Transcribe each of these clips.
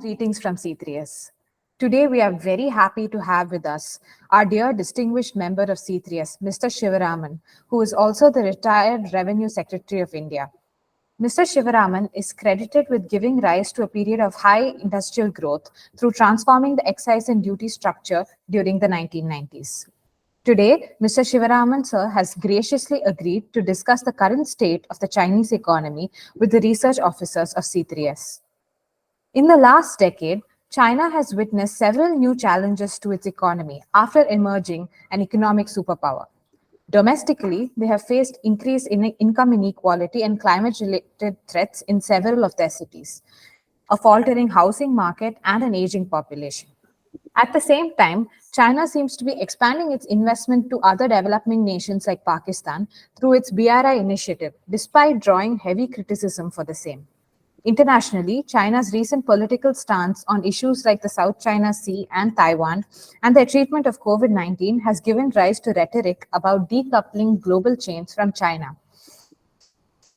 Greetings from C3S. Today, we are very happy to have with us our dear distinguished member of C3S, Mr. Sivaraman, who is also the retired Revenue Secretary of India. Mr. Sivaraman is credited with giving rise to a period of high industrial growth through transforming the excise and duty structure during the 1990s. Today, Mr. Sivaraman sir has graciously agreed to discuss the current state of the Chinese economy with the research officers of C3S. In the last decade, China has witnessed several new challenges to its economy after emerging an economic superpower. Domestically, they have faced increased income inequality and climate related threats in several of their cities, a faltering housing market, and an aging population. At the same time, China seems to be expanding its investment to other developing nations like Pakistan through its BRI initiative, despite drawing heavy criticism for the same. Internationally, China's recent political stance on issues like the South China Sea and Taiwan and their treatment of COVID 19 has given rise to rhetoric about decoupling global chains from China.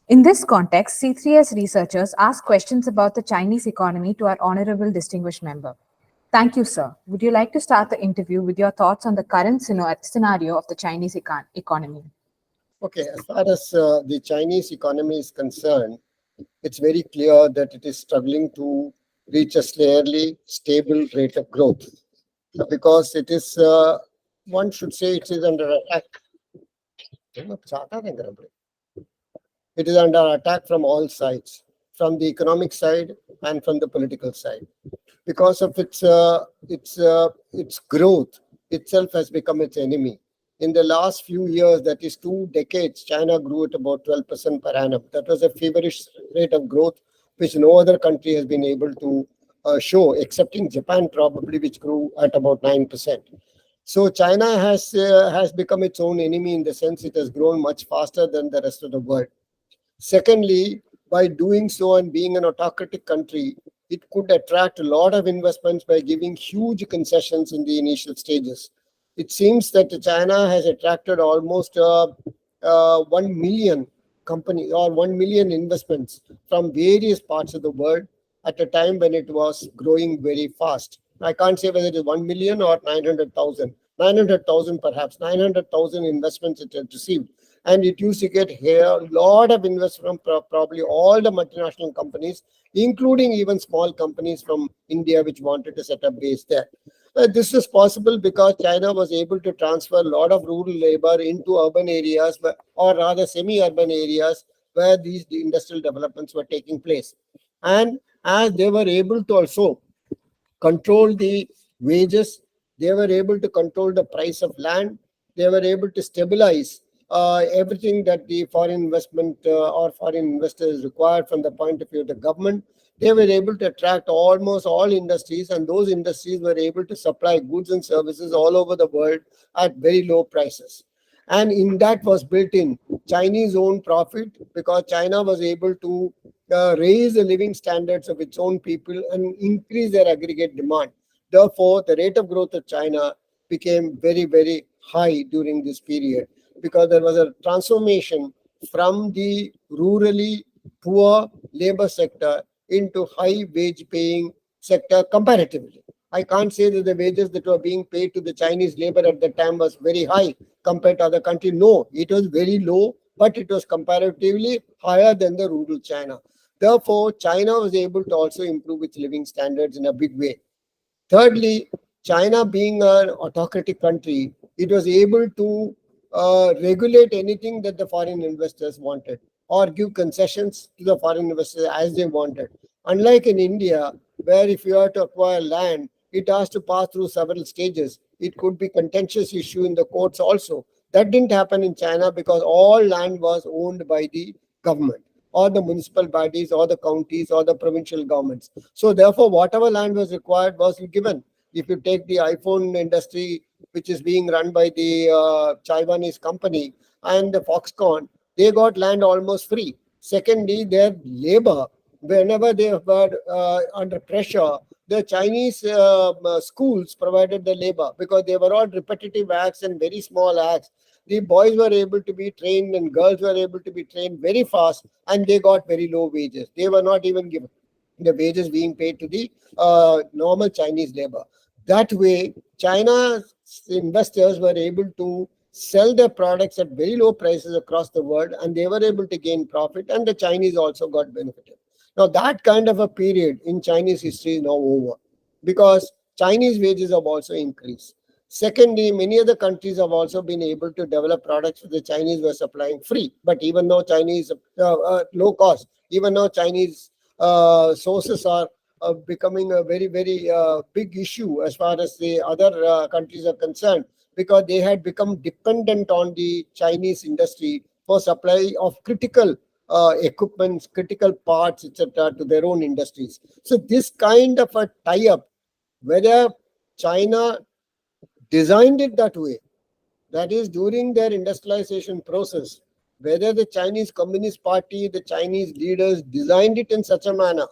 In this context, C3S researchers ask questions about the Chinese economy to our honorable distinguished member. Thank you, sir. Would you like to start the interview with your thoughts on the current scenario of the Chinese economy? Okay, as far as the Chinese economy is concerned, it's very clear that it is struggling to reach a fairly stable rate of growth because it is, one should say, it is under attack. It is under attack from all sides, from the economic side and from the political side, because of its growth itself has become its enemy. In the last few years, that is 2 decades, China grew at about 12% per annum. That was a feverish rate of growth which no other country has been able to show, excepting Japan probably, which grew at about 9%. So China has become its own enemy in the sense it has grown much faster than the rest of the world. Secondly, by doing so and being an autocratic country, it could attract a lot of investments by giving huge concessions in the initial stages. It seems that China has attracted almost 1 million companies or 1 million investments from various parts of the world at a time when it was growing very fast. I can't say whether it is 1 million or 900,000. 900,000 perhaps, 900,000 investments it has received. And it used to get here a lot of investment from probably all the multinational companies, including even small companies from India which wanted to set up base there. This is possible because China was able to transfer a lot of rural labor into urban areas, or rather semi-urban areas where these industrial developments were taking place. And as they were able to also control the wages, they were able to control the price of land, they were able to stabilize everything that the foreign investment or foreign investors required from the point of view of the government. They were able to attract almost all industries, and those industries were able to supply goods and services all over the world at very low prices. And in that was built in Chinese own profit, because China was able to raise the living standards of its own people and increase their aggregate demand. Therefore, the rate of growth of China became very, very high during this period, because there was a transformation from the rurally poor labor sector into high wage paying sector comparatively. I can't say that the wages that were being paid to the Chinese labor at the time was very high compared to other countries. No, it was very low, but it was comparatively higher than the rural China. Therefore, China was able to also improve its living standards in a big way. Thirdly, China being an autocratic country, it was able to regulate anything that the foreign investors wanted, or give concessions to the foreign investors as they wanted. Unlike in India, where if you are to acquire land, it has to pass through several stages. It could be contentious issue in the courts also. That didn't happen in China, because all land was owned by the government, or the municipal bodies, or the counties, or the provincial governments. So therefore, whatever land was required was given. If you take the iPhone industry, which is being run by the Taiwanese company, and the Foxconn, they got land almost free. Secondly, their labor, whenever they were under pressure, the Chinese schools provided the labor, because they were all repetitive acts and very small acts. The boys were able to be trained and girls were able to be trained very fast, and they got very low wages. They were not even given. the wages being paid to the normal Chinese labor. That way, China's investors were able to sell their products at very low prices across the world, and they were able to gain profit, and the Chinese also got benefited. Now, that kind of a period in Chinese history is now over because Chinese wages have also increased. Secondly, many other countries have also been able to develop products that the Chinese were supplying free. But even though Chinese low cost, even though Chinese sources are becoming a very, very big issue as far as the other countries are concerned, because they had become dependent on the Chinese industry for supply of critical equipments, critical parts, etc., to their own industries. So this kind of a tie-up, whether China designed it that way, that is during their industrialization process, whether the Chinese Communist Party, the Chinese leaders designed it in such a manner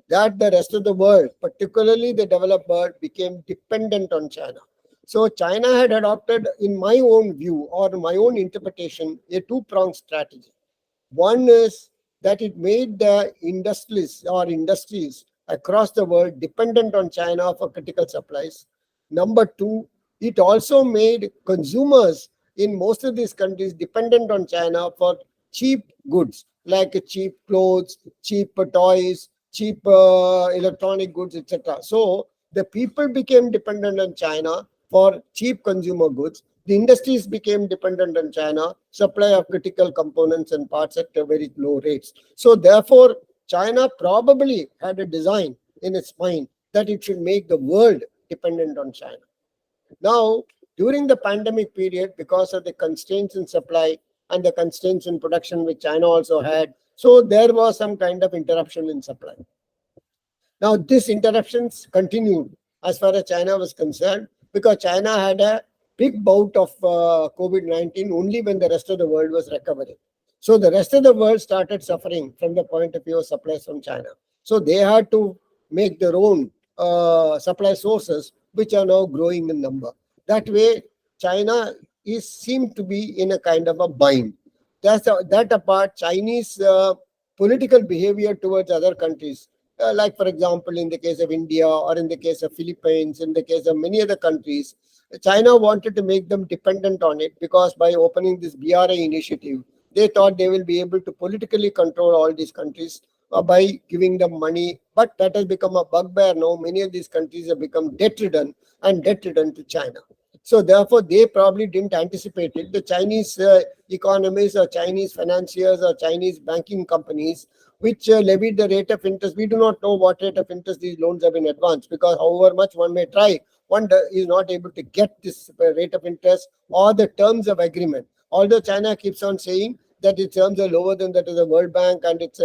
that the rest of the world, particularly the developed world, became dependent on China. So China had adopted, in my own view or my own interpretation, a two-pronged strategy. One is that it made the industrialists or industries across the world dependent on China for critical supplies. Number two, it also made consumers in most of these countries dependent on China for cheap goods like cheap clothes, cheap toys, cheap electronic goods, etc. So the people became dependent on China for cheap consumer goods. The industries became dependent on China, supply of critical components and parts at very low rates. So therefore, China probably had a design in its mind that it should make the world dependent on China. Now, during the pandemic period, because of the constraints in supply and the constraints in production, which China also had, so there was some kind of interruption in supply. Now, these interruptions continued as far as China was concerned, because China had a big bout of COVID-19 only when the rest of the world was recovering. So the rest of the world started suffering from the point of view of supplies from China. So they had to make their own supply sources, which are now growing in number. That way, China is seemed to be in a kind of a bind. That apart, Chinese political behavior towards other countries, like for example, in the case of India or in the case of Philippines, in the case of many other countries, China wanted to make them dependent on it because by opening this BRI initiative, they thought they will be able to politically control all these countries by giving them money. But that has become a bugbear now. Many of these countries have become debt-ridden and debt-ridden to China. So therefore, they probably didn't anticipate it. The Chinese economists or Chinese financiers or Chinese banking companies which levied the rate of interest. We do not know what rate of interest these loans have in advance, because however much one may try, one is not able to get this rate of interest or the terms of agreement. Although China keeps on saying that its terms are lower than that of the World Bank and its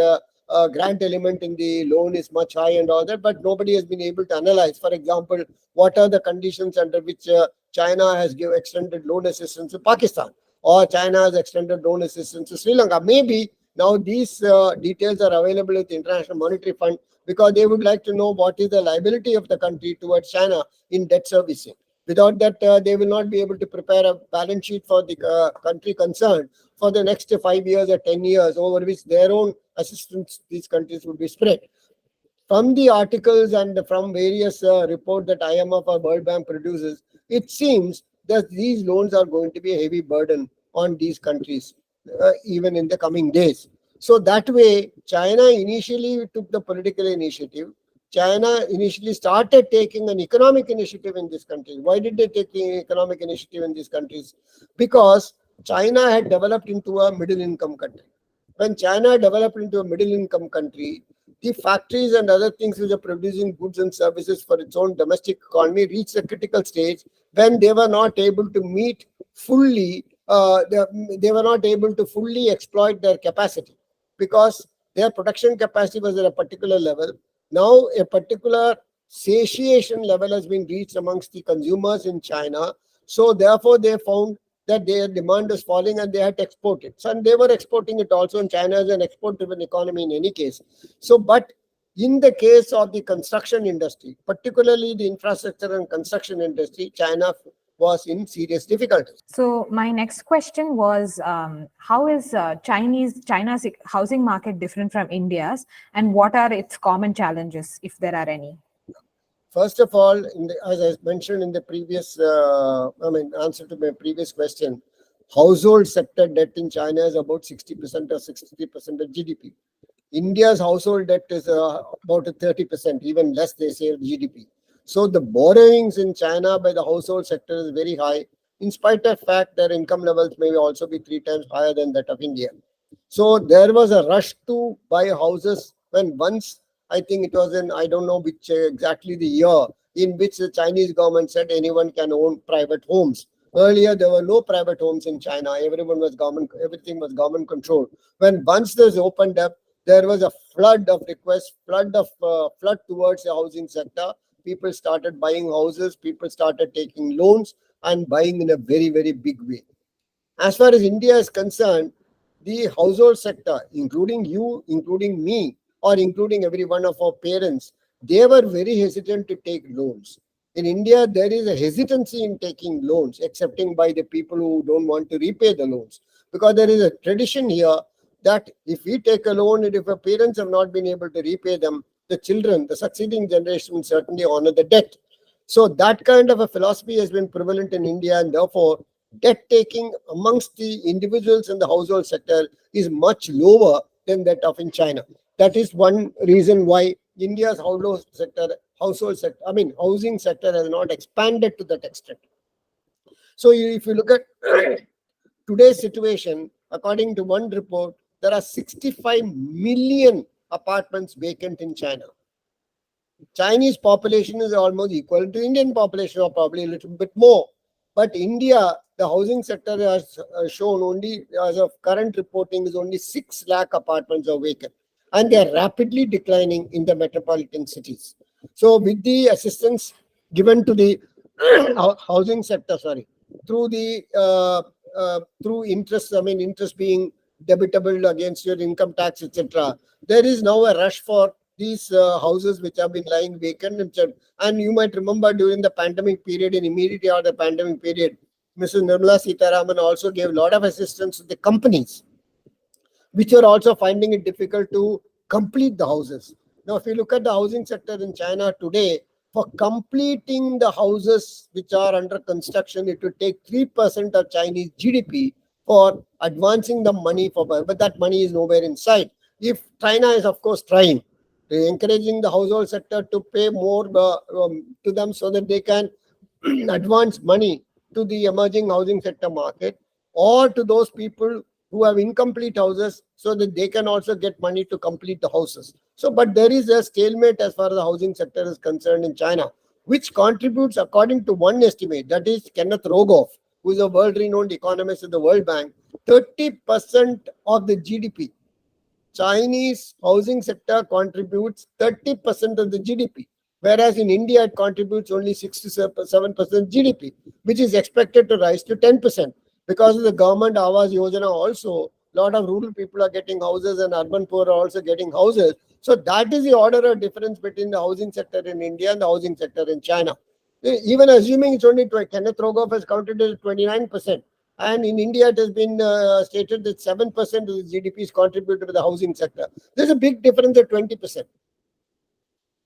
grant element in the loan is much high and all that, but nobody has been able to analyze, for example, what are the conditions under which China has extended loan assistance to Pakistan, or China has extended loan assistance to Sri Lanka. Maybe now these details are available with the International Monetary Fund, because they would like to know what is the liability of the country towards China in debt servicing. Without that, they will not be able to prepare a balance sheet for the country concerned for the next 5 years or 10 years, over which their own assistance these countries would be spread. From the articles and from various reports that IMF or World Bank produces, it seems that these loans are going to be a heavy burden on these countries, even in the coming days. So that way, China initially took the political initiative. China initially started taking an economic initiative in these countries. Why did they take the economic initiative in these countries? Because China had developed into a middle income country. When China developed into a middle income country, the factories and other things which are producing goods and services for its own domestic economy reached a critical stage when they were not able to meet fully, they were not able to fully exploit their capacity, because their production capacity was at a particular level. Now a particular satiation level has been reached amongst the consumers in China. So therefore they found that their demand is falling and they had to export it. So, and they were exporting it also, and China is an export-driven economy in any case. So, but in the case of the construction industry, particularly the infrastructure and construction industry, China was in serious difficulties. So my next question was, how is China's housing market different from India's, and what are its common challenges, if there are any? First of all, as I mentioned in the previous, answer to my previous question, household sector debt in China is about 60% or 60% of GDP. India's household debt is about 30%, even less, they say, of GDP. So the borrowings in China by the household sector is very high, in spite of fact their income levels may also be 3 times higher than that of India. So there was a rush to buy houses when once, I think it was in, I don't know which exactly the year, in which the Chinese government said anyone can own private homes. Earlier, there were no private homes in China. Everything was government controlled. When once this opened up, there was a flood of requests, flood towards the housing sector. People started buying houses. People started taking loans and buying in a very, very big way. As far as India is concerned, the household sector, including you, including me, or including every one of our parents, they were very hesitant to take loans. In India, there is a hesitancy in taking loans, excepting by the people who don't want to repay the loans. Because there is a tradition here that if we take a loan and if our parents have not been able to repay them, the children, the succeeding generation will certainly honor the debt. So that kind of a philosophy has been prevalent in India, and therefore debt taking amongst the individuals in the household sector is much lower than that of in China. That is one reason why India's housing sector has not expanded to that extent. So if you look at today's situation, according to one report, there are 65 million apartments vacant in China. Chinese population is almost equal to Indian population, or probably a little bit more. But India, the housing sector has shown only, as of current reporting, is only 6 lakh apartments are vacant. And they are rapidly declining in the metropolitan cities. So with the assistance given to the housing sector, through the through interest, interest being debitable against your income tax, etc., there is now a rush for these houses which have been lying vacant. And you might remember during the pandemic period, and immediately after the pandemic period, Mrs. Nirmala Sivaraman also gave a lot of assistance to the companies, which are also finding it difficult to complete the houses. Now, if you look at the housing sector in China today, for completing the houses which are under construction, it would take 3% of Chinese GDP for advancing the money but that money is nowhere in sight. If China is, of course, trying, encouraging the household sector to pay more to them so that they can advance money to the emerging housing sector market, or to those people who have incomplete houses so that they can also get money to complete the houses. So, but there is a stalemate as far as the housing sector is concerned in China, which contributes, according to one estimate, that is Kenneth Rogoff, who is a world-renowned economist at the World Bank, 30% of the GDP. Chinese housing sector contributes 30% of the GDP, whereas in India it contributes only 6 to 7% GDP, which is expected to rise to 10%. Because of the government Awas Yojana also, a lot of rural people are getting houses and urban poor are also getting houses. So that is the order of difference between the housing sector in India and the housing sector in China. Even assuming it's only Kenneth Rogoff has counted it as 29%. And in India, it has been stated that 7% of the GDP is contributed to the housing sector. There's a big difference at 20%.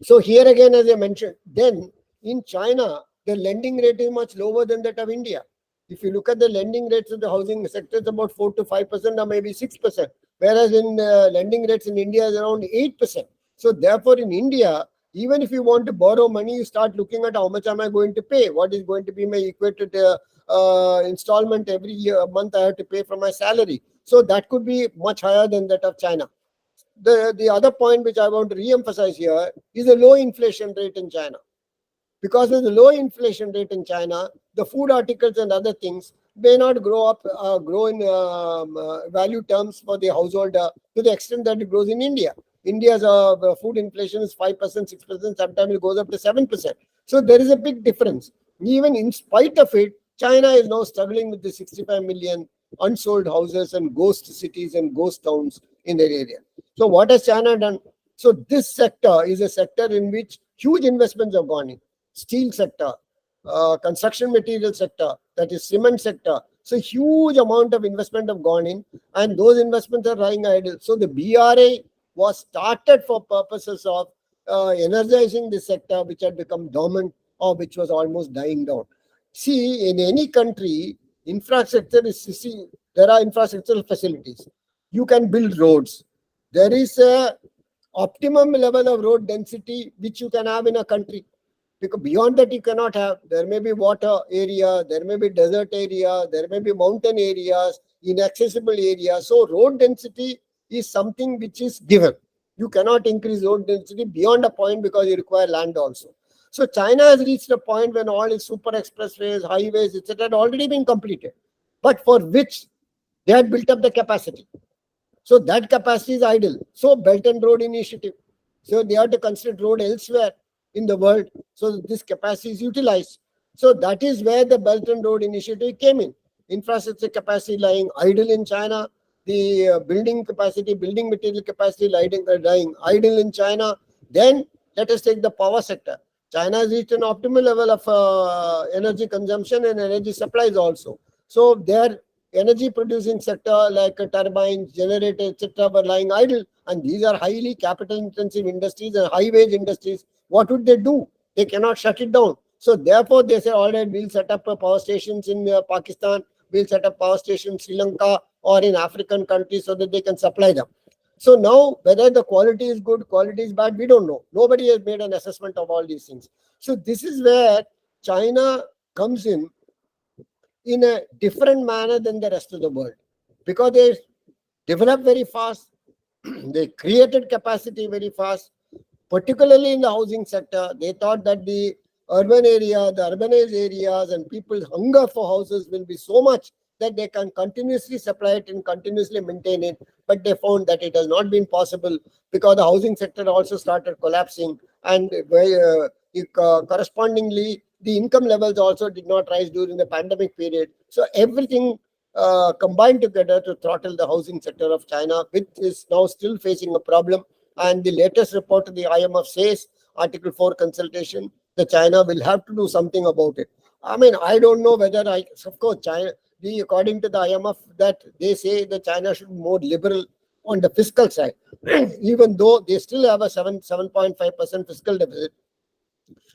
So here again, as I mentioned, then in China, the lending rate is much lower than that of India. If you look at the lending rates of the housing sector, it's about 4 to 5% or maybe 6%, whereas in lending rates in India is around 8%. So therefore, in India, even if you want to borrow money, you start looking at how much am I going to pay? What is going to be my equated installment every month I have to pay from my salary? So that could be much higher than that of China. The other point which I want to re-emphasize here is the low inflation rate in China. Because of the low inflation rate in China, the food articles and other things may not grow in value terms for the household to the extent that it grows in India. India's food inflation is 5%, 6%, sometimes it goes up to 7%. So there is a big difference. Even in spite of it, China is now struggling with the 65 million unsold houses and ghost cities and ghost towns in their area. So what has China done? So this sector is a sector in which huge investments have gone in. Steel sector, construction material sector, that is cement sector. So huge amount of investment have gone in, and those investments are lying idle. So the BRA was started for purposes of energizing the sector which had become dormant or which was almost dying down. See, in any country, infrastructure is, see, there are infrastructural facilities. You can build roads. There is a optimum level of road density which you can have in a country, because beyond that you cannot have. There may be water area, there may be desert area, there may be mountain areas, inaccessible areas. So road density is something which is given. You cannot increase road density beyond a point because you require land also. So China has reached a point when all its super expressways, highways, etc. had already been completed, but for which they had built up the capacity. So that capacity is idle. So Belt and Road Initiative. So they have to construct road elsewhere in the world. So this capacity is utilized. So that is where the Belt and Road Initiative came in. Infrastructure capacity lying idle in China. The building capacity, building material capacity lying idle in China. Then let us take the power sector. China has reached an optimal level of energy consumption and energy supplies also. So their energy producing sector like turbines, generators, etc. were lying idle, and these are highly capital intensive industries and high wage industries. What would they do? They cannot shut it down. So therefore they say, all right, we'll set up power stations in Pakistan, we'll set up power stations in Sri Lanka or in African countries so that they can supply them. So now whether the quality is good, quality is bad, we don't know. Nobody has made an assessment of all these things. So this is where China comes in a different manner than the rest of the world, because they developed very fast, they created capacity very fast, particularly in the housing sector. They thought that the urbanized areas and people's hunger for houses will be so much that they can continuously supply it and continuously maintain it. But they found that it has not been possible because the housing sector also started collapsing, and correspondingly, the income levels also did not rise during the pandemic period. So everything combined together to throttle the housing sector of China, which is now still facing a problem. And the latest report of the IMF says, Article 4 consultation, the China will have to do something about it. I mean, I don't know whether of course, China, according to the IMF, that they say that China should be more liberal on the fiscal side, even though they still have a 7.5% fiscal deficit.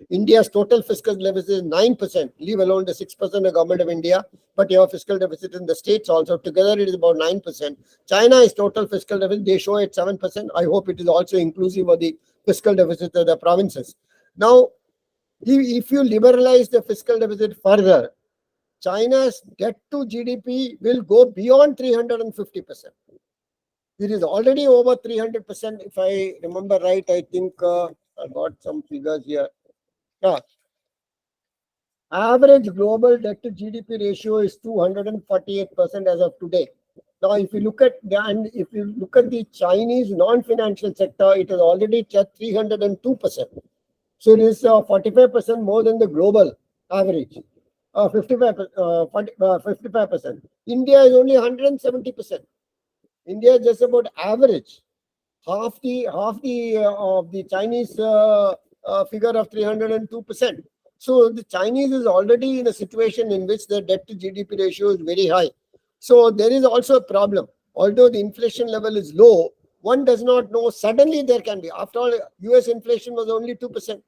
India's total fiscal deficit is 9%, leave alone the 6% of government of India, but you have fiscal deficit in the states also. Together it is about 9%. China is total fiscal deficit, they show it 7%. I hope it is also inclusive of the fiscal deficit of the provinces. Now, if you liberalize the fiscal deficit further, China's debt to GDP will go beyond 350%. It is already over 300%. If I remember right, I think I got some figures here. Yeah. Average global debt to GDP ratio is 248% as of today. Now, if you look at the Chinese non-financial sector, it has already touched 302%. So it is 45% more than the global average. 55%. India is only 170%. India is just about average, half the of the Chinese figure of 302%. So the Chinese is already in a situation in which the debt to GDP ratio is very high. So there is also a problem. Although the inflation level is low, one does not know. Suddenly there can be. After all, US inflation was only 2%.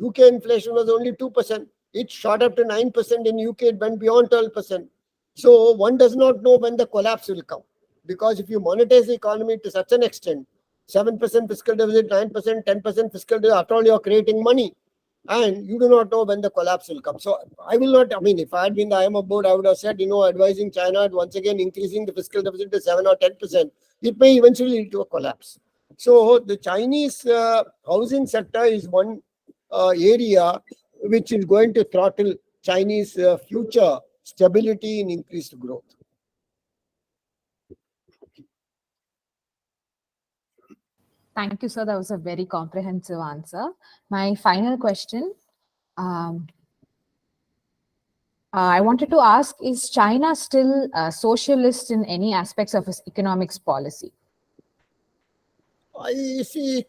UK inflation was only 2%. It shot up to 9% in UK, it went beyond 12%. So one does not know when the collapse will come. Because if you monetize the economy to such an extent, 7% fiscal deficit, 9%, 10% fiscal deficit, after all, you're creating money. And you do not know when the collapse will come. So I will not, I mean, if I had been the IMF board, I would have said, advising China once again increasing the fiscal deficit to 7 or 10%. It may eventually lead to a collapse. So the Chinese housing sector is one area which is going to throttle Chinese future stability and increased growth. Thank you, sir. That was a very comprehensive answer. My final question, I wanted to ask, is China still socialist in any aspects of its economics policy? I see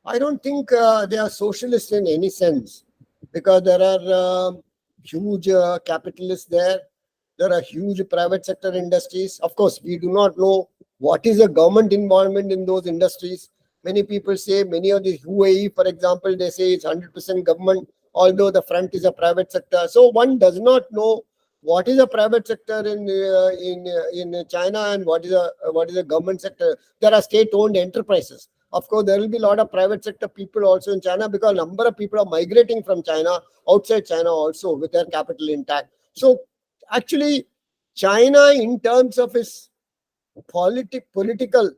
I don't think they are socialist in any sense, because there are huge capitalists there. There are huge private sector industries. Of course, we do not know what is the government involvement in those industries. Many people say, many of the UAE, for example, they say it's 100% government, although the front is a private sector. So one does not know what is a private sector in China and what is a government sector. There are state-owned enterprises. Of course, there will be a lot of private sector people also in China, because a number of people are migrating from China outside China also with their capital intact. So actually, China, in terms of its political,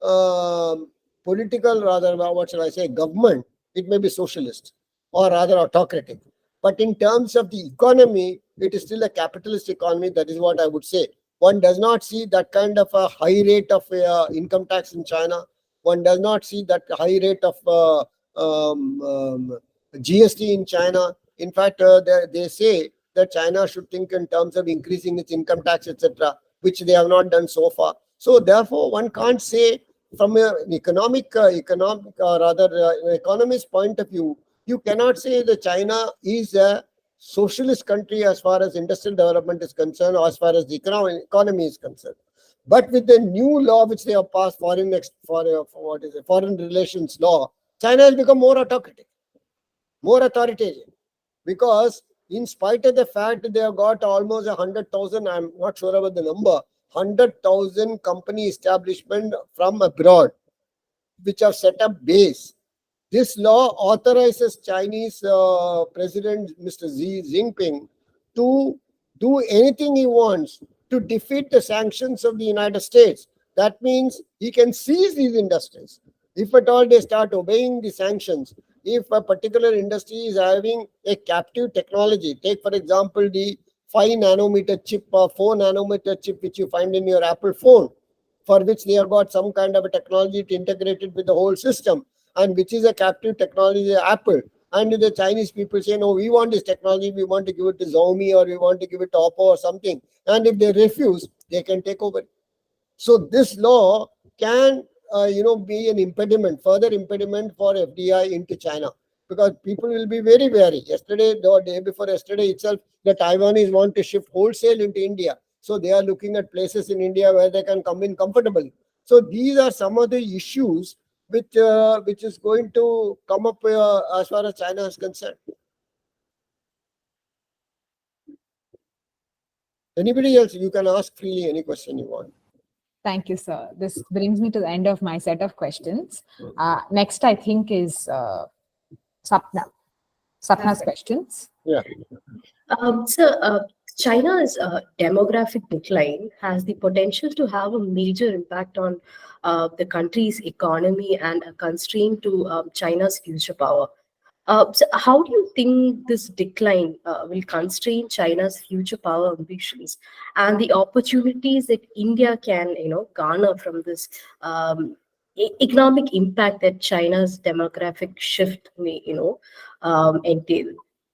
um, political rather, what shall I say, government, it may be socialist or rather autocratic. But in terms of the economy, it is still a capitalist economy. That is what I would say. One does not see that kind of a high rate of income tax in China. One does not see that high rate of GST in China. In fact, they say that China should think in terms of increasing its income tax, etc., which they have not done so far. So therefore, one can't say from an economist point of view, you cannot say that China is a socialist country as far as industrial development is concerned, or as far as the economy is concerned. But with the new law which they have passed, foreign relations law, China has become more autocratic, more authoritarian, because in spite of the fact that they have got almost 100,000, I'm not sure about the number, 100,000 company establishment from abroad, which have set up base. This law authorizes Chinese President Mr. Xi Jinping to do anything he wants to defeat the sanctions of the United States. That means he can seize these industries. If at all they start obeying the sanctions, if a particular industry is having a captive technology, take for example the 5 nanometer chip or 4 nanometer chip which you find in your Apple phone, for which they have got some kind of a technology to integrate it with the whole system, and which is a captive technology, Apple. And the Chinese people say, no, we want this technology, we want to give it to Xiaomi, or we want to give it to Oppo or something. And if they refuse, they can take over. So this law can, be an impediment, further impediment for FDI into China, because people will be very wary. Yesterday, the day before yesterday itself, the Taiwanese want to shift wholesale into India. So they are looking at places in India where they can come in comfortably. So these are some of the issues which is going to come up as far as China is concerned. Anybody else, you can ask freely any question you want. Thank you, sir. This brings me to the end of my set of questions. Next, I think, is Sapna. Sapna's questions. Yeah. So, China's demographic decline has the potential to have a major impact on the country's economy and a constraint to China's future power. So how do you think this decline will constrain China's future power ambitions and the opportunities that India can, garner from this economic impact that China's demographic shift may, entail?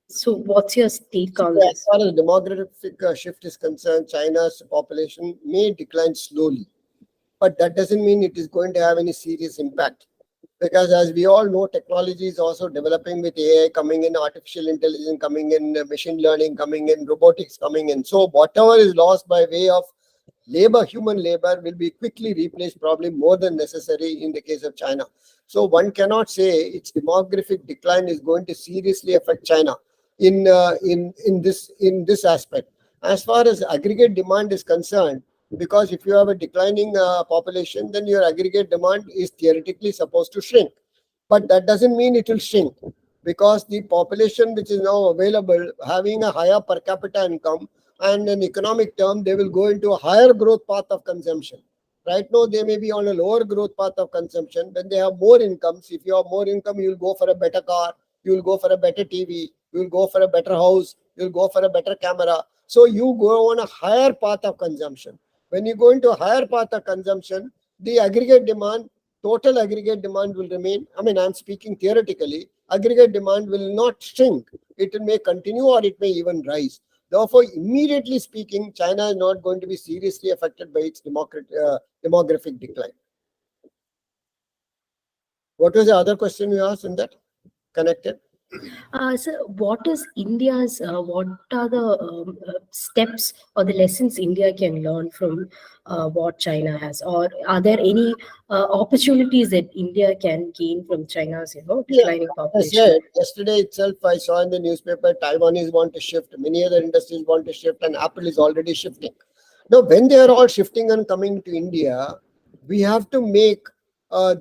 So, what's your take on As this? far as demographic shift is concerned, China's population may decline slowly, but that doesn't mean it is going to have any serious impact. Because as we all know, technology is also developing with AI coming in, artificial intelligence coming in, machine learning coming in, robotics coming in. So whatever is lost by way of labor, human labor, will be quickly replaced, probably more than necessary in the case of China. So one cannot say its demographic decline is going to seriously affect China in this aspect. As far as aggregate demand is concerned, because if you have a declining population, then your aggregate demand is theoretically supposed to shrink. But that doesn't mean it will shrink, because the population which is now available, having a higher per capita income, and in economic term, they will go into a higher growth path of consumption. Right now, they may be on a lower growth path of consumption. When they have more incomes, if you have more income, you will go for a better car, you will go for a better TV, you will go for a better house, you will go for a better camera. So you go on a higher path of consumption. When you go into a higher path of consumption, the aggregate demand, total aggregate demand will remain. I mean, I'm speaking theoretically, aggregate demand will not shrink. It may continue or it may even rise. Therefore, immediately speaking, China is not going to be seriously affected by its demographic decline. What was the other question you asked in that? Connected? So, what is India's? What are the steps or the lessons India can learn from what China has, or are there any opportunities that India can gain from China's, Yeah, declining I population? said yesterday itself, I saw in the newspaper Taiwanese want to shift, many other industries want to shift, and Apple is already shifting. Now, when they are all shifting and coming to India, we have to make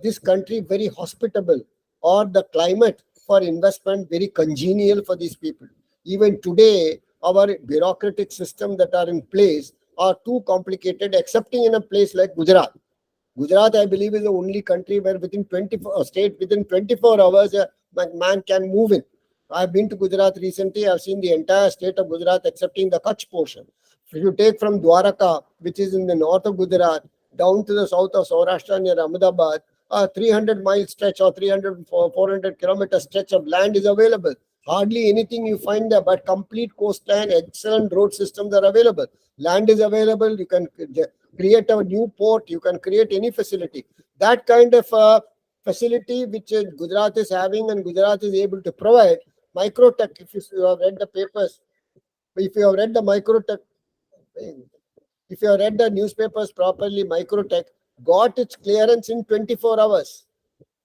this country very hospitable, or the climate for investment very congenial for these people. Even today, our bureaucratic system that are in place are too complicated, excepting in a place like Gujarat. Gujarat, I believe, is the only country where within 24 state within 24 hours a man can move in. I've been to Gujarat recently. I've seen the entire state of Gujarat excepting the Kutch portion. If you take from Dwaraka, which is in the north of Gujarat, down to the south of Saurashtra near Ahmedabad, a 300-mile stretch or 300 400-kilometer stretch of land is available. Hardly anything you find there, but complete coastline, excellent road systems are available. Land is available. You can create a new port, you can create any facility. That kind of facility which Gujarat is having and Gujarat is able to provide. Microtech, if you have read the papers, if you have read the Microtech, if you have read the newspapers properly, Microtech got its clearance in 24 hours.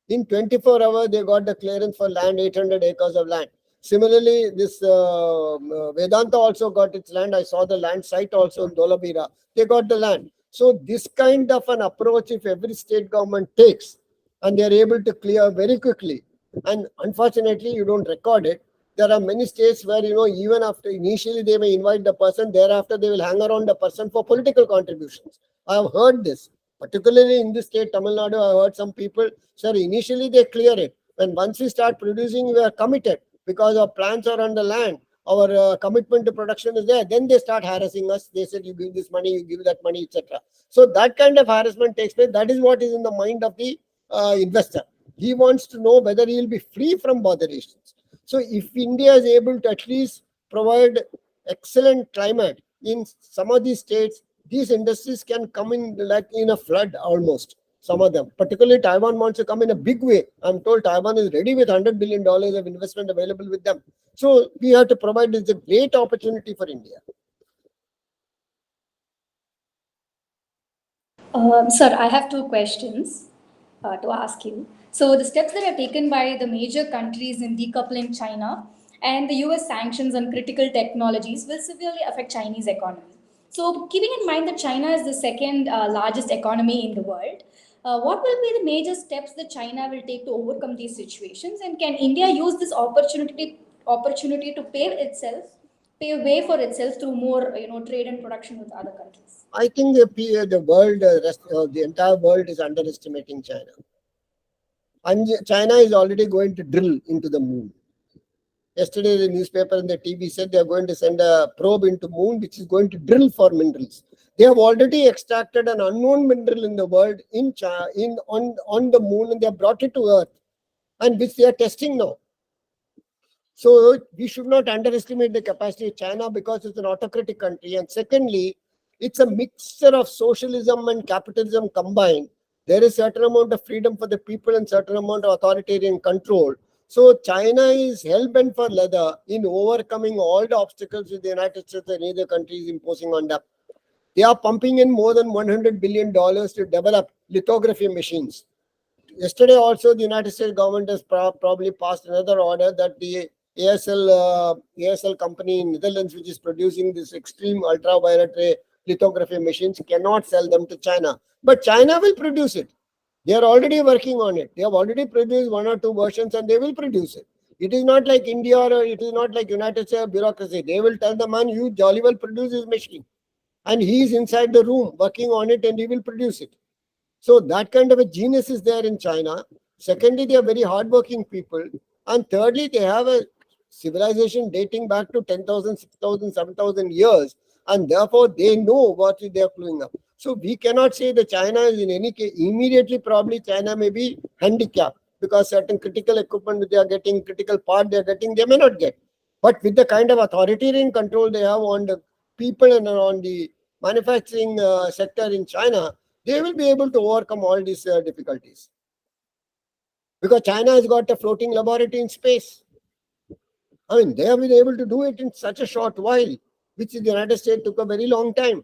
In 24 hours, they got the clearance for land, 800 acres of land. Similarly, this Vedanta also got its land. I saw the land site also in Dolabira. They got the land. So this kind of an approach, if every state government takes, and they are able to clear very quickly, and unfortunately, you don't record it. There are many states where, even after initially they may invite the person, thereafter they will hang around the person for political contributions. I have heard this, particularly in this state, Tamil Nadu. I heard some people, sir, initially they clear it. When once we start producing, we are committed because our plants are on the land. Our commitment to production is there. Then they start harassing us. They said, you give this money, you give that money, etc. So that kind of harassment takes place. That is what is in the mind of the investor. He wants to know whether he will be free from botherations. So if India is able to at least provide excellent climate in some of these states, these industries can come in like in a flood almost. Some of them, particularly Taiwan, wants to come in a big way. I'm told Taiwan is ready with $100 billion of investment available with them. So we have to provide this a great opportunity for India. Sir, I have two questions to ask you. So, the steps that are taken by the major countries in decoupling China and the US sanctions on critical technologies will severely affect Chinese economy. So, keeping in mind that China is the second largest economy in the world, what will be the major steps that China will take to overcome these situations? And can India use this opportunity to pave way for itself through more trade and production with other countries? I think the world, the entire world is underestimating China. And China is already going to drill into the moon. Yesterday, the newspaper and the TV said they are going to send a probe into moon, which is going to drill for minerals. They have already extracted an unknown mineral in the world in China, on the moon, and they have brought it to Earth, and which they are testing now. So we should not underestimate the capacity of China because it's an autocratic country. And secondly, it's a mixture of socialism and capitalism combined. There is certain amount of freedom for the people and certain amount of authoritarian control. So China is hell-bent for leather in overcoming all the obstacles that the United States and other countries imposing on them. They are pumping in more than $100 billion to develop lithography machines. Yesterday also, the United States government has probably passed another order that the ASL company in Netherlands, which is producing this extreme ultraviolet ray lithography machines, cannot sell them to China. But China will produce it. They are already working on it. They have already produced one or two versions and they will produce it. It is not like India or it is not like United States bureaucracy. They will tell the man, you jolly well produce this machine. And he is inside the room working on it and he will produce it. So that kind of a genius is there in China. Secondly, they are very hardworking people. And thirdly, they have a civilization dating back to 10,000, 6,000, 7,000 years. And therefore, they know what they are pulling up. So we cannot say that China is in any case, immediately probably China may be handicapped because certain critical equipment they are getting, critical part they are getting, they may not get. But with the kind of authoritarian control they have on the people and on the manufacturing sector in China, they will be able to overcome all these difficulties. because China has got a floating laboratory in space. I mean, they have been able to do it in such a short while, which the United States took a very long time.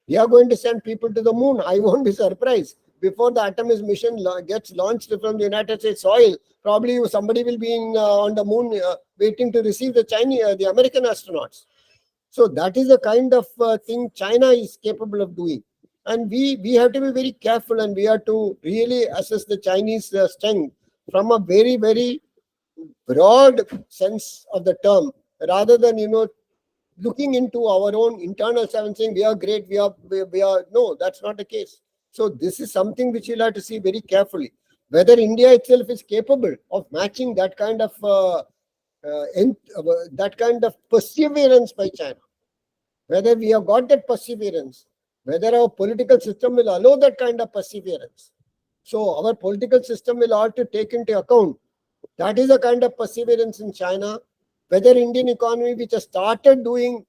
We are going to send people to the moon. I won't be surprised. Before the Artemis mission gets launched from the United States soil, probably somebody will be on the moon waiting to receive the American astronauts. So that is the kind of thing China is capable of doing. And we have to be very careful, and we have to really assess the Chinese strength from a very, very broad sense of the term, rather than, looking into our own internal self and saying we are great, we are. No, that's not the case. So this is something which you'll have to see very carefully, whether India itself is capable of matching that kind of that kind of perseverance by China, whether we have got that perseverance, whether our political system will allow that kind of perseverance. So our political system will have to take into account that is a kind of perseverance in China. Whether Indian economy, which has started doing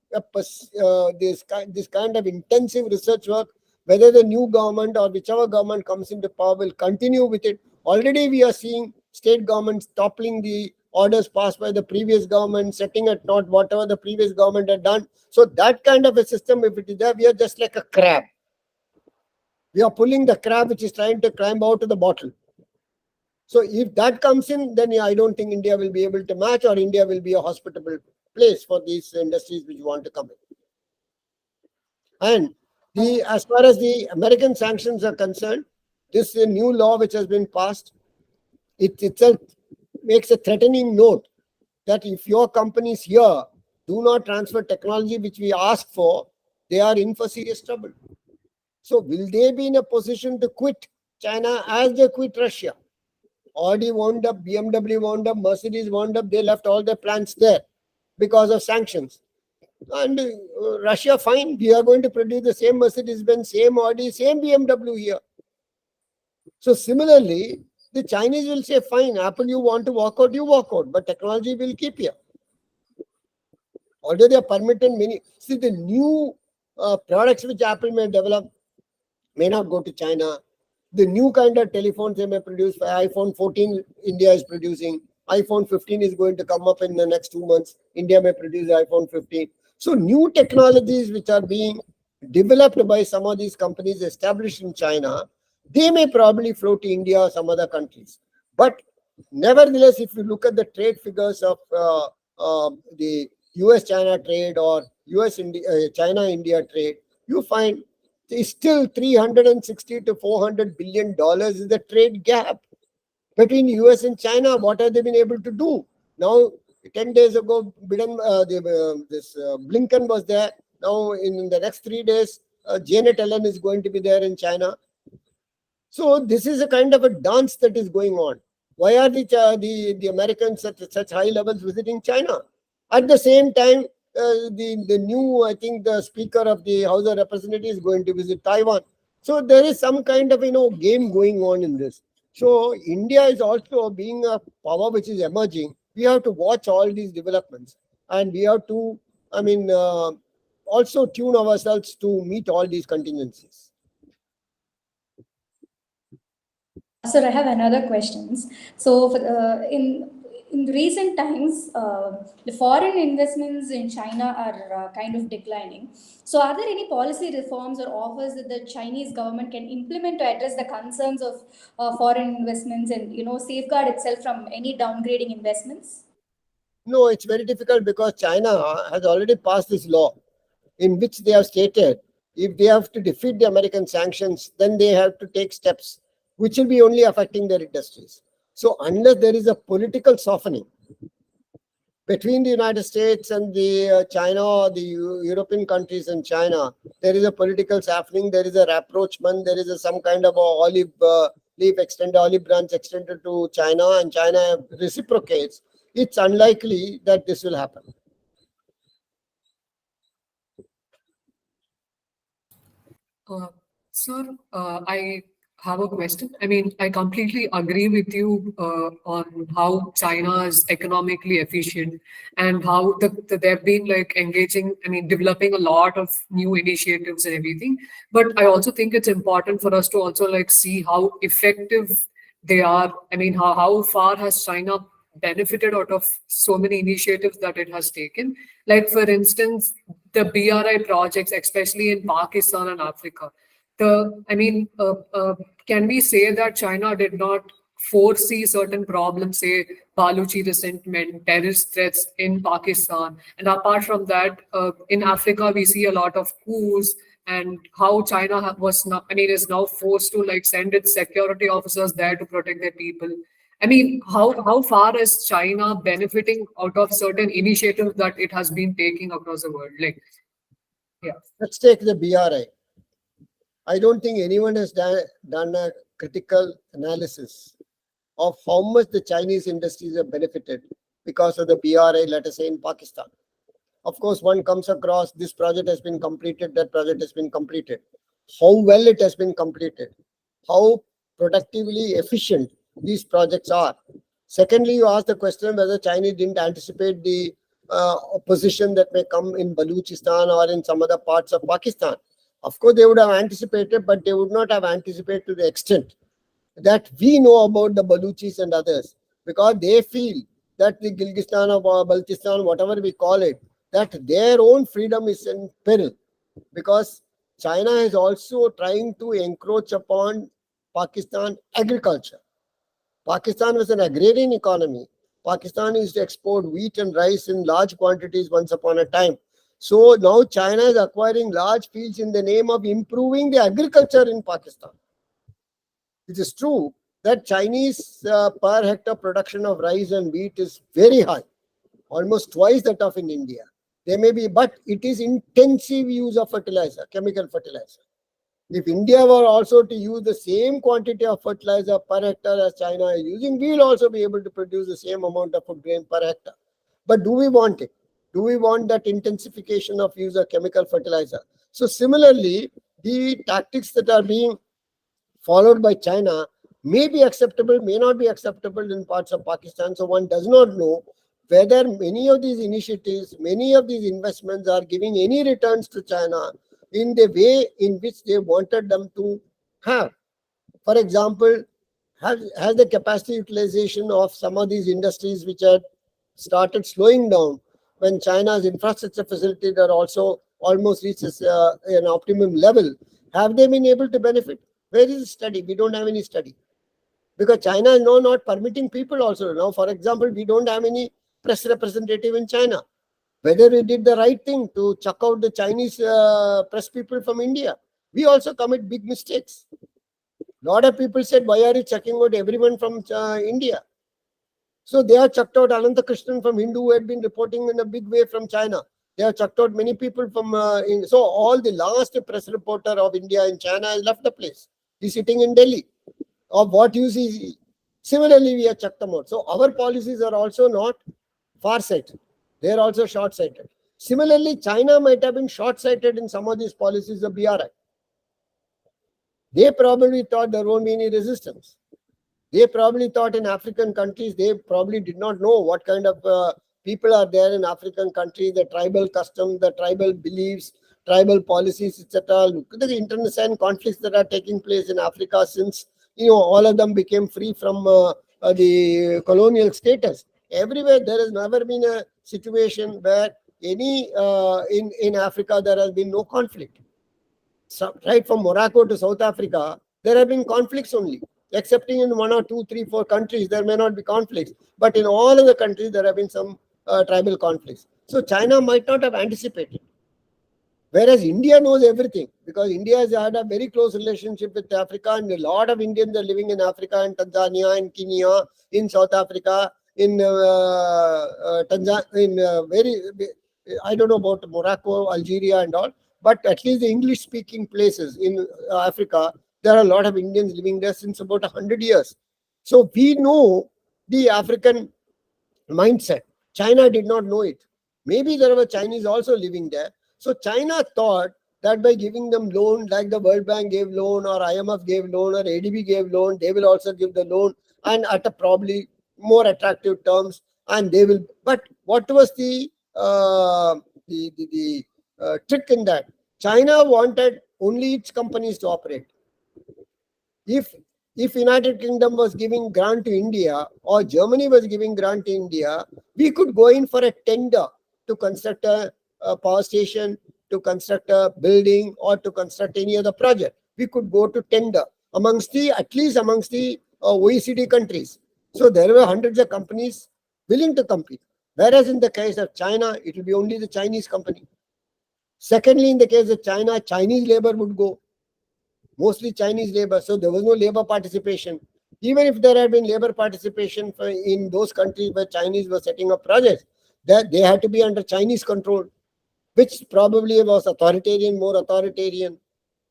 this kind of intensive research work, whether the new government or whichever government comes into power will continue with it. Already we are seeing state governments toppling the orders passed by the previous government, setting at naught whatever the previous government had done. So that kind of a system, if it is there, we are just like a crab. We are pulling the crab which is trying to climb out of the bottle. So if that comes in, then I don't think India will be able to match, or India will be a hospitable place for these industries which want to come in. And as far as the American sanctions are concerned, this new law which has been passed, it itself makes a threatening note that if your companies here do not transfer technology which we ask for, they are in for serious trouble. So will they be in a position to quit China as they quit Russia? Audi wound up, BMW wound up, Mercedes wound up. They left all their plants there because of sanctions. And Russia, fine, we are going to produce the same Mercedes-Benz, same Audi, same BMW here. So similarly, the Chinese will say, fine, Apple, you want to walk out, you walk out, but technology will keep here. Although they are permitted many, see the new products which Apple may develop may not go to China. The new kind of telephones they may produce, iPhone 14 India is producing, iPhone 15 is going to come up in the next 2 months. India may produce iPhone 15. So new technologies which are being developed by some of these companies established in China, they may probably flow to India or some other countries. But nevertheless, if you look at the trade figures of the US-China trade or China-India trade, you find it's still $360 to $400 billion is the trade gap between US and China. What have they been able to do? Now, 10 days ago, Blinken was there. Now, in the next 3 days, Janet Yellen is going to be there in China. So this is a kind of a dance that is going on. Why are the Americans at such high levels visiting China? At the same time, the new, I think the Speaker of the House of Representatives is going to visit Taiwan. So there is some kind of game going on in this. So India is also being a power which is emerging. We have to watch all these developments, and we have to, also tune ourselves to meet all these contingencies. Sir, I have another questions. So, in recent times, the foreign investments in China are kind of declining. So, are there any policy reforms or offers that the Chinese government can implement to address the concerns of foreign investments and safeguard itself from any downgrading investments? No, it's very difficult because China has already passed this law in which they have stated if they have to defeat the American sanctions, then they have to take steps which will be only affecting their industries. So unless there is a political softening between the United States and the China or the European countries and China, there is a political softening, there is a rapprochement, there is some kind of a olive branch extended to China, and China reciprocates. It's unlikely that this will happen. Sir, I have a question. I mean, I completely agree with you on how China is economically efficient and how they've been engaging, developing a lot of new initiatives and everything. But I also think it's important for us to also see how effective they are, I mean, how far has China benefited out of so many initiatives that it has taken? Like, for instance, the BRI projects, especially in Pakistan and Africa. I mean, can we say that China did not foresee certain problems, say Baluchi resentment, terrorist threats in Pakistan? And apart from that, in Africa, we see a lot of coups, and how China was not, I mean, is now forced to like send its security officers there to protect their people. I mean, how far is China benefiting out of certain initiatives that it has been taking across the world? Like, yeah. Let's take the BRI. I don't think anyone has done a critical analysis of how much the Chinese industries have benefited because of the BRI, let us say, in Pakistan. Of course, one comes across this project has been completed, that project has been completed. How well it has been completed, how productively efficient these projects are. Secondly, you ask the question whether China didn't anticipate the opposition that may come in Baluchistan or in some other parts of Pakistan. Of course, they would have anticipated, but they would not have anticipated to the extent that we know about the Baluchis and others, because they feel that the Gilgistan or Baltistan, whatever we call it, that their own freedom is in peril, because China is also trying to encroach upon Pakistan agriculture. Pakistan was an agrarian economy. Pakistan used to export wheat and rice in large quantities once upon a time. So now China is acquiring large fields in the name of improving the agriculture in Pakistan. It is true that Chinese per hectare production of rice and wheat is very high, almost twice that of in India. There may be, but it is intensive use of fertilizer, chemical fertilizer. If India were also to use the same quantity of fertilizer per hectare as China is using, we will also be able to produce the same amount of food grain per hectare. But do we want it? Do we want that intensification of use of chemical fertilizer? So similarly, the tactics that are being followed by China may be acceptable, may not be acceptable in parts of Pakistan. So one does not know whether many of these initiatives, many of these investments are giving any returns to China in the way in which they wanted them to have. For example, has the capacity utilization of some of these industries which had started slowing down when China's infrastructure facilities are also almost reached an optimum level, have they been able to benefit? Where is the study? We don't have any study. Because China is now not permitting people also. Now, for example, we don't have any press representative in China. Whether we did the right thing to chuck out the Chinese press people from India. We also commit big mistakes. A lot of people said, why are you chucking out everyone from India? So they have chucked out Ananta Krishnan from Hindu, who had been reporting in a big way from China. They have chucked out many people from so all the last press reporter of India in China has left the place. He's sitting in Delhi. Of what use is he? Similarly, we have chucked them out. So our policies are also not far-sighted. They are also short-sighted. Similarly, China might have been short-sighted in some of these policies of BRI. They probably thought there won't be any resistance. They probably thought in African countries, they probably did not know what kind of people are there in African countries, the tribal customs, the tribal beliefs, tribal policies, etc. Look at the internecine conflicts that are taking place in Africa since all of them became free from the colonial status. Everywhere there has never been a situation where any in Africa there has been no conflict. So, right from Morocco to South Africa, there have been conflicts only. Excepting in 1 or 2, 3, 4 countries, there may not be conflicts. But in all of the countries, there have been some tribal conflicts. So China might not have anticipated. Whereas India knows everything, because India has had a very close relationship with Africa, and a lot of Indians are living in Africa, in Tanzania, in Kenya, in South Africa, in Tanzania, I don't know about Morocco, Algeria and all, but at least the English-speaking places in Africa, there are a lot of Indians living there since about 100 years. So we know the African mindset. China did not know it. Maybe there were Chinese also living there. So China thought that by giving them loan, like the World Bank gave loan or IMF gave loan or ADB gave loan, they will also give the loan and at a probably more attractive terms, and they will. But what was the trick in that? China wanted only its companies to operate. If If United Kingdom was giving grant to India or Germany was giving grant to India, we could go in for a tender to construct a power station, to construct a building, or to construct any other project. We could go to tender at least amongst the OECD countries. So there were hundreds of companies willing to compete. Whereas in the case of China, it will be only the Chinese company. Secondly, in the case of China, Chinese labor would go, mostly Chinese labor. So there was no labor participation. Even if there had been labor participation in those countries where Chinese were setting up projects, that they had to be under Chinese control, which probably was authoritarian, more authoritarian.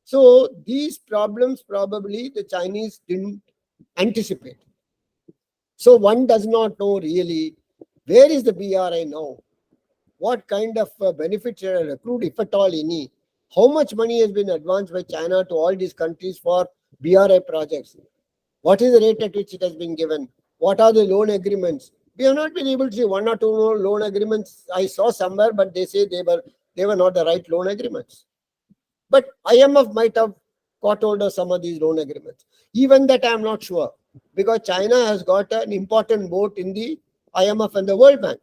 So these problems probably the Chinese didn't anticipate. So one does not know really where is the BRI now, what kind of benefits are accrued, if at all any, how much money has been advanced by China to all these countries for BRI projects, what is the rate at which it has been given, what are the loan agreements. We have not been able to see one or two loan agreements I saw somewhere, but they say they were not the right loan agreements. But IMF might have caught hold of some of these loan agreements. Even that I am not sure, because China has got an important vote in the IMF and the World Bank.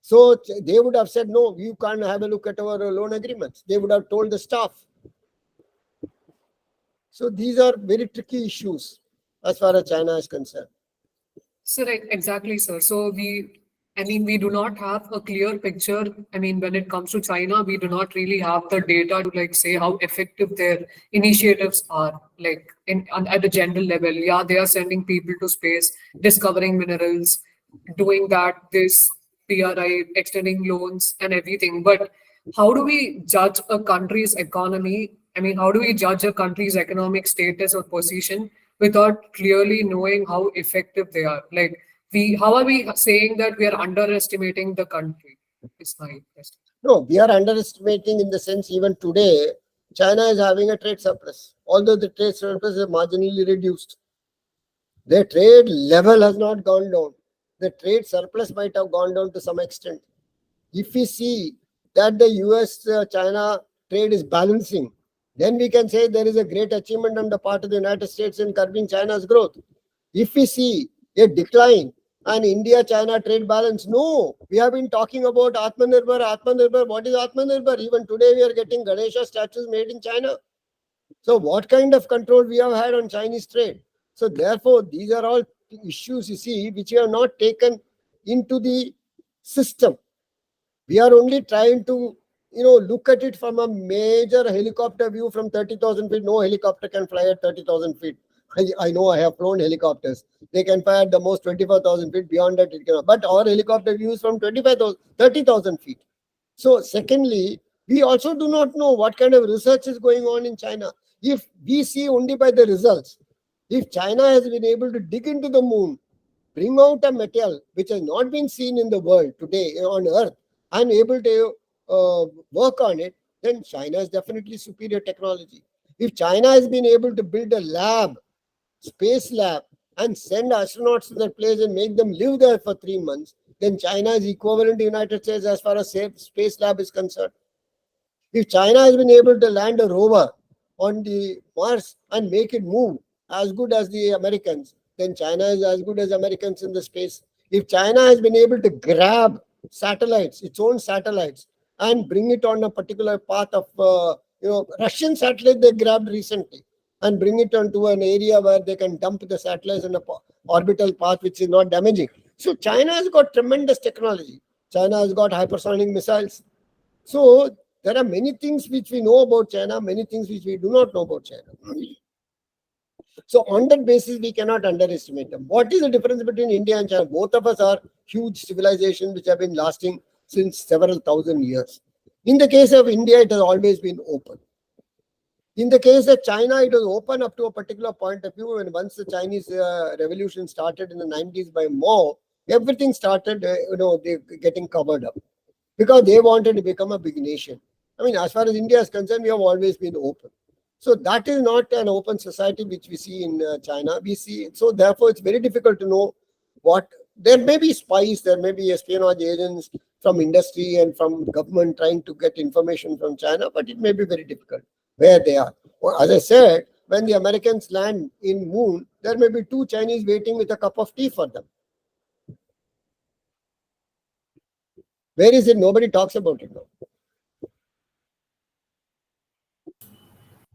So they would have said, no, you can't have a look at our loan agreements. They would have told the staff. So these are very tricky issues as far as China is concerned. So right, exactly, sir. So we do not have a clear picture. I mean, when it comes to China, we do not really have the data to like say how effective their initiatives are, like at a general level. Yeah, they are sending people to space, discovering minerals, doing this PRI, extending loans and everything. But how do we judge a country's economy? I mean, how do we judge a country's economic status or position without clearly knowing how effective they are? Like, how are we saying that we are underestimating the country? Is my question. No, we are underestimating in the sense even today, China is having a trade surplus. Although the trade surplus is marginally reduced, their trade level has not gone down. The trade surplus might have gone down to some extent. If we see that the US-China trade is balancing, then we can say there is a great achievement on the part of the United States in curbing China's growth. If we see a decline and India-China trade balance, no, we have been talking about Atmanirbhar, Atmanirbhar. What is Atmanirbhar? Even today we are getting Ganesha statues made in China. So what kind of control we have had on Chinese trade? So therefore, these are all issues, you see, which we have not taken into the system. We are only trying to, look at it from a major helicopter view from 30,000 feet. No helicopter can fly at 30,000 feet. I know I have flown helicopters. They can fly at the most 24,000 feet. Beyond that, it cannot. But our helicopter view is from 30,000 feet. So secondly, we also do not know what kind of research is going on in China. If we see only by the results, if China has been able to dig into the moon, bring out a metal which has not been seen in the world today on Earth, and able to work on it, then China is definitely superior technology. If China has been able to build a lab, space lab, and send astronauts to that place and make them live there for 3 months, then China is equivalent to United States as far as space lab is concerned. If China has been able to land a rover on the Mars and make it move as good as the Americans, then China is as good as Americans in the space. If China has been able to grab satellites, its own satellites, and bring it on a particular path of, Russian satellite they grabbed recently, and bring it onto an area where they can dump the satellites in a orbital path which is not damaging. So China has got tremendous technology. China has got hypersonic missiles. So there are many things which we know about China, many things which we do not know about China. So on that basis, we cannot underestimate them. What is the difference between India and China? Both of us are huge civilizations which have been lasting since several thousand years. In the case of India, it has always been open. In the case of China, it was open up to a particular point of view. And once the Chinese revolution started in the 90s by Mao, everything started, getting covered up, because they wanted to become a big nation. I mean, as far as India is concerned, we have always been open. So that is not an open society which we see in China. So therefore, it's very difficult to know there may be spies, there may be espionage agents from industry and from government trying to get information from China, but it may be very difficult where they are. Well, as I said, when the Americans land in Moon, there may be 2 Chinese waiting with a cup of tea for them. Where is it? Nobody talks about it now.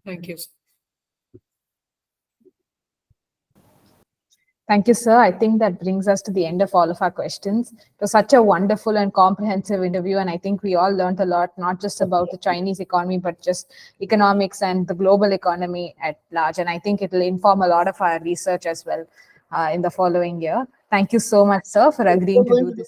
Thank you. Thank you, sir. I think that brings us to the end of all of our questions. It was such a wonderful and comprehensive interview, and I think we all learned a lot, not just about the Chinese economy, but just economics and the global economy at large. And I think it will inform a lot of our research as well in the following year. Thank you so much, sir, for agreeing to do this.